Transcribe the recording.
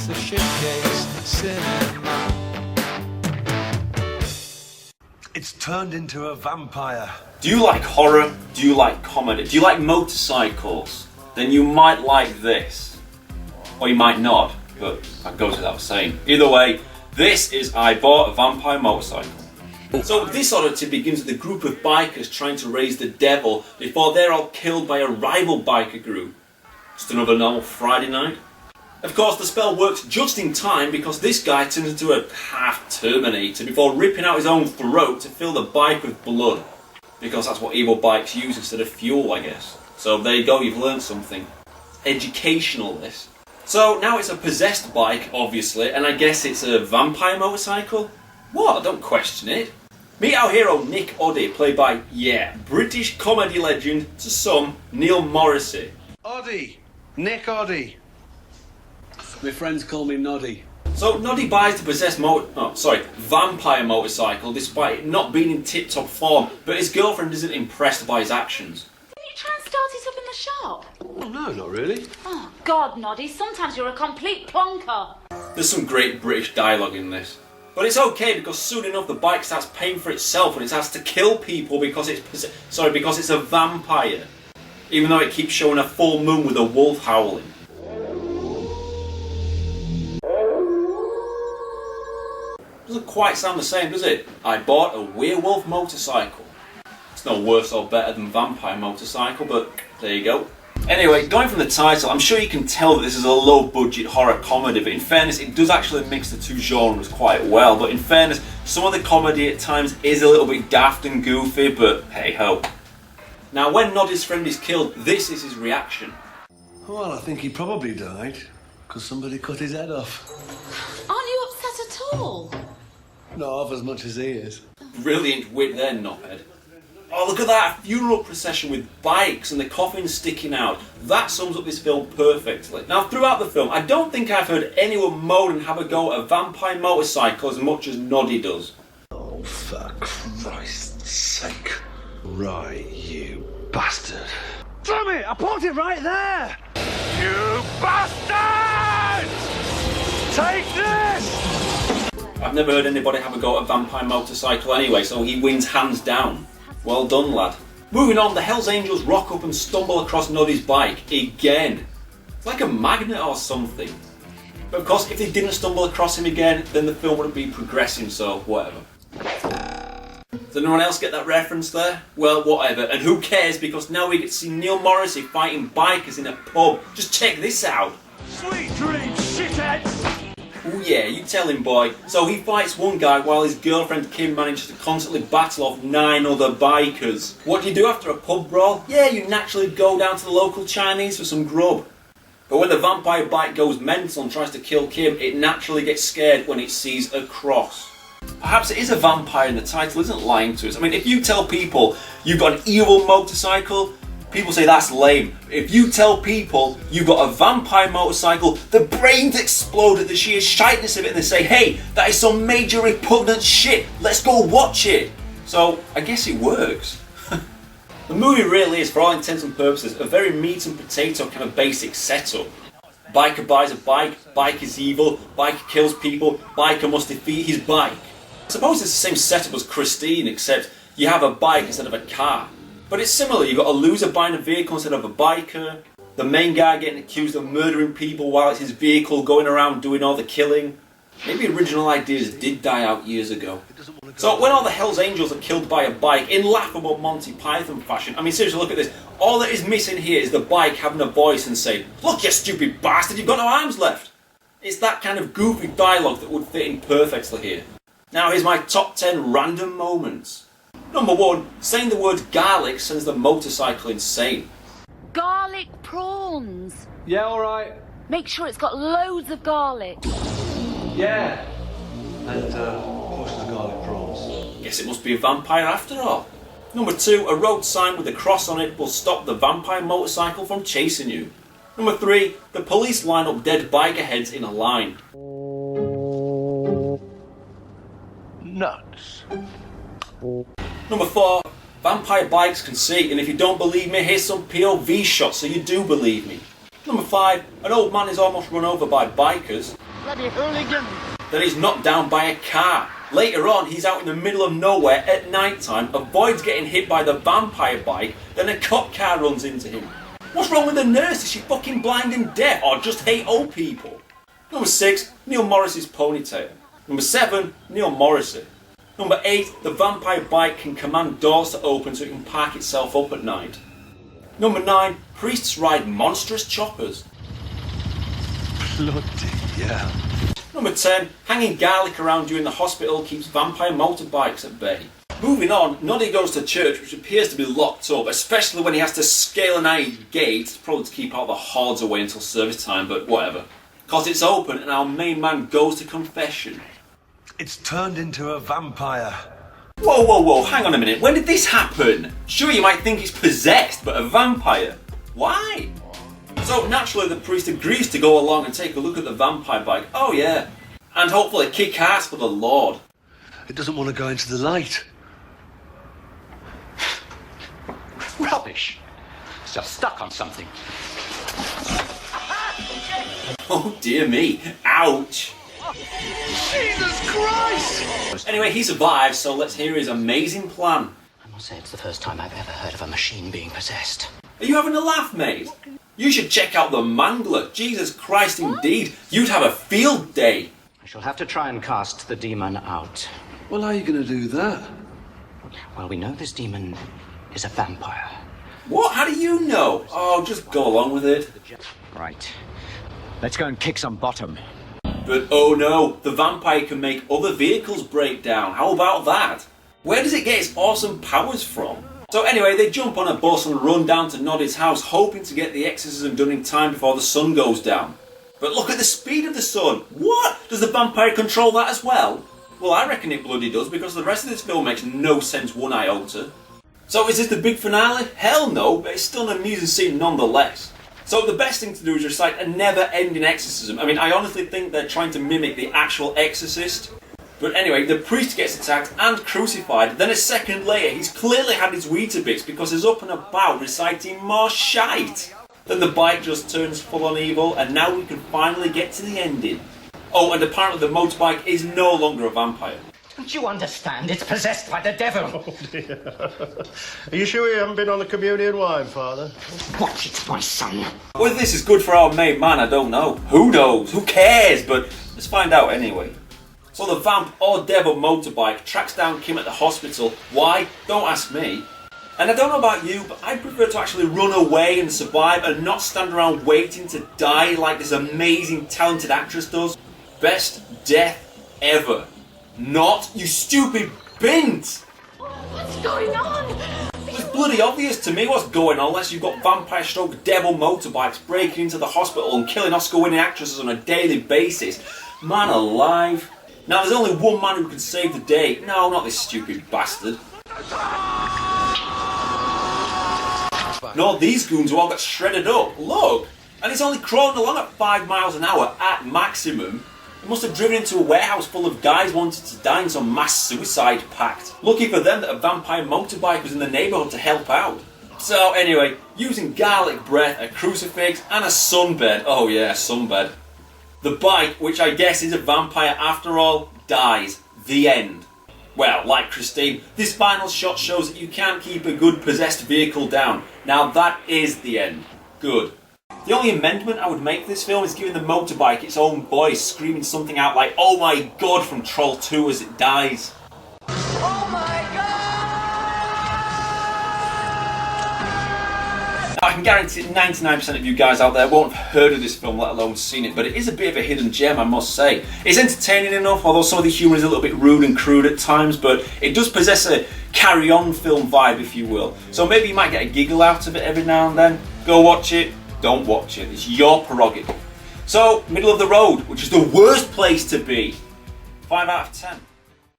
It's the Shitcase cinema. It's turned into a vampire. Do you like horror? Do you like comedy? Do you like motorcycles? Then you might like this. Or you might not, but that goes without saying. Either way, this is I Bought a Vampire Motorcycle. So this oddity begins with a group of bikers trying to raise the devil before they're all killed by a rival biker group. Just another normal Friday night. Of course, the spell works just in time because this guy turns into a half-Terminator before ripping out his own throat to fill the bike with blood. Because that's what evil bikes use instead of fuel, I guess. So there you go, you've learned something. Educational, this. So now it's a possessed bike, obviously, and I guess it's a vampire motorcycle? What? Don't question it. Meet our hero Nick Oddie, played by, British comedy legend, to some, Neil Morrissey. Oddie. Nick Oddie. My friends call me Noddy. So Noddy buys the possessed vampire motorcycle despite it not being in tip-top form, but his girlfriend isn't impressed by his actions. Didn't you try and start it up in the shop? Oh, no, not really. Oh, God, Noddy, sometimes you're a complete plonker. There's some great British dialogue in this. But it's okay because soon enough the bike starts paying for itself and it has to kill people because it's a vampire. Even though it keeps showing a full moon with a wolf howling. Doesn't quite sound the same, does it? I bought a werewolf motorcycle. It's no worse or better than vampire motorcycle, but there you go. Anyway, going from the title, I'm sure you can tell that this is a low-budget horror comedy, but in fairness, it does actually mix the two genres quite well. But in fairness, some of the comedy at times is a little bit daft and goofy, but hey-ho. Now, when Noddy's friend is killed, this is his reaction. Well, I think he probably died because somebody cut his head off. Aren't you upset at all? Not half as much as he is. Brilliant wit there, knobhead. Oh, look at that, a funeral procession with bikes and the coffin sticking out. That sums up this film perfectly. Now, throughout the film, I don't think I've heard anyone moan and have a go at a vampire motorcycle as much as Noddy does. Oh, for Christ's sake. Right, you bastard. Damn it, I parked it right there! You bastard! Take this! I've never heard anybody have a go at a vampire motorcycle anyway, so he wins hands down. Well done, lad. Moving on, the Hells Angels rock up and stumble across Noddy's bike again. It's like a magnet or something. But of course, if they didn't stumble across him again, then the film wouldn't be progressing, so whatever. Does anyone else get that reference there? Well, whatever. And who cares, because now we get to see Neil Morrissey fighting bikers in a pub. Just check this out. Sweet dreams, shitheads! Oh yeah, you tell him, boy. So he fights one guy while his girlfriend Kim manages to constantly battle off 9 other bikers. What do you do after a pub brawl? Yeah, you naturally go down to the local Chinese for some grub. But when the vampire bike goes mental and tries to kill Kim, it naturally gets scared when it sees a cross. Perhaps it is a vampire and the title isn't lying to us. I mean, if you tell people you've got an evil motorcycle, people say that's lame. If you tell people you've got a vampire motorcycle, the brains explode at the sheer shiteness of it and they say, hey, that is some major repugnant shit, let's go watch it. So, I guess it works. The movie really is, for all intents and purposes, a very meat and potato kind of basic setup. Biker buys a bike, bike is evil, biker kills people, biker must defeat his bike. I suppose it's the same setup as Christine, except you have a bike instead of a car. But it's similar, you've got a loser buying a vehicle instead of a biker, the main guy getting accused of murdering people while it's his vehicle going around doing all the killing. Maybe original ideas did die out years ago. So when all the Hells Angels are killed by a bike in laughable Monty Python fashion, I mean seriously, look at this. All that is missing here is the bike having a voice and saying, look you stupid bastard, you've got no arms left. It's that kind of goofy dialogue that would fit in perfectly here. Now here's my top 10 random moments. Number 1, saying the word garlic sends the motorcycle insane. Garlic prawns. Yeah, alright. Make sure it's got loads of garlic. Yeah. And, portions of garlic prawns. Guess it must be a vampire after all. Number 2, a road sign with a cross on it will stop the vampire motorcycle from chasing you. Number 3, the police line up dead biker heads in a line. Nuts. Number 4, vampire bikes can see, and if you don't believe me, here's some POV shots so you do believe me. Number 5, an old man is almost run over by bikers. Bloody hooligan! Then he's knocked down by a car. Later on, he's out in the middle of nowhere at night time, avoids getting hit by the vampire bike, then a cop car runs into him. What's wrong with the nurse? Is she fucking blind and deaf, or just hate old people? Number 6, Neil Morris's ponytail. Number 7, Neil Morrissey. Number 8, the vampire bike can command doors to open so it can park itself up at night. Number 9, priests ride monstrous choppers. Bloody hell. Number 10, hanging garlic around you in the hospital keeps vampire motorbikes at bay. Moving on, Noddy goes to church which appears to be locked up, especially when he has to scale an iron gate, probably to keep all the hordes away until service time, but whatever. Cause it's open and our main man goes to confession. It's turned into a vampire. Whoa, whoa, whoa, hang on a minute, when did this happen? Sure, you might think he's possessed, but a vampire? Why? So naturally the priest agrees to go along and take a look at the vampire bike, oh yeah, and hopefully kick ass for the Lord. It doesn't want to go into the light. Rubbish! Still stuck on something. Oh dear me, ouch. Jesus Christ! Anyway, he survives, so let's hear his amazing plan. I must say it's the first time I've ever heard of a machine being possessed. Are you having a laugh, mate? You should check out the Mangler. Jesus Christ, indeed. You'd have a field day. I shall have to try and cast the demon out. Well, how are you going to do that? Well, we know this demon is a vampire. What? How do you know? Oh, just go along with it. Right. Let's go and kick some bottom. But oh no, the vampire can make other vehicles break down. How about that? Where does it get its awesome powers from? So anyway, they jump on a bus and run down to Noddy's house, hoping to get the exorcism done in time before the sun goes down. But look at the speed of the sun. What? Does the vampire control that as well? Well, I reckon it bloody does, because the rest of this film makes no sense one iota. So is this the big finale? Hell no, but it's still an amusing scene nonetheless. So the best thing to do is recite a never-ending exorcism. I mean, I honestly think they're trying to mimic the actual Exorcist. But anyway, the priest gets attacked and crucified. Then a second later, he's clearly had his Weetabix because he's up and about reciting more shite. Then the bike just turns full on evil, and now we can finally get to the ending. Oh, and apparently the motorbike is no longer a vampire. Don't you understand? It's possessed by the devil. Oh dear. Are you sure you haven't been on the communion wine, Father? Watch it, my son. Whether this is good for our main man, I don't know. Who knows? Who cares? But let's find out anyway. So the vamp or devil motorbike tracks down Kim at the hospital. Why? Don't ask me. And I don't know about you, but I prefer to actually run away and survive and not stand around waiting to die like this amazing talented actress does. Best death ever. Not, you stupid bint! What's going on? It's bloody obvious to me what's going on unless you've got vampire stroke devil motorbikes breaking into the hospital and killing Oscar-winning actresses on a daily basis. Man alive. Now there's only one man who can save the day. No, not this stupid bastard. No, these goons who all got shredded up. Look! And he's only crawling along at 5 miles an hour at maximum. He must have driven into a warehouse full of guys wanting to die in some mass suicide pact. Lucky for them that a vampire motorbike was in the neighbourhood to help out. So anyway, using garlic breath, a crucifix and a sunbed. Oh yeah, sunbed. The bike, which I guess is a vampire after all, dies. The end. Well, like Christine, this final shot shows that you can't keep a good possessed vehicle down. Now that is the end. Good. The only amendment I would make to this film is giving the motorbike its own voice, screaming something out like, "Oh my god," from Troll 2 as it dies. Oh my god! Now, I can guarantee 99% of you guys out there won't have heard of this film, let alone seen it, but it is a bit of a hidden gem, I must say. It's entertaining enough, although some of the humour is a little bit rude and crude at times, but it does possess a carry-on film vibe, if you will. So maybe you might get a giggle out of it every now and then. Go watch it. Don't watch it. It's your prerogative. So, middle of the road, which is the worst place to be. 5 out of 10.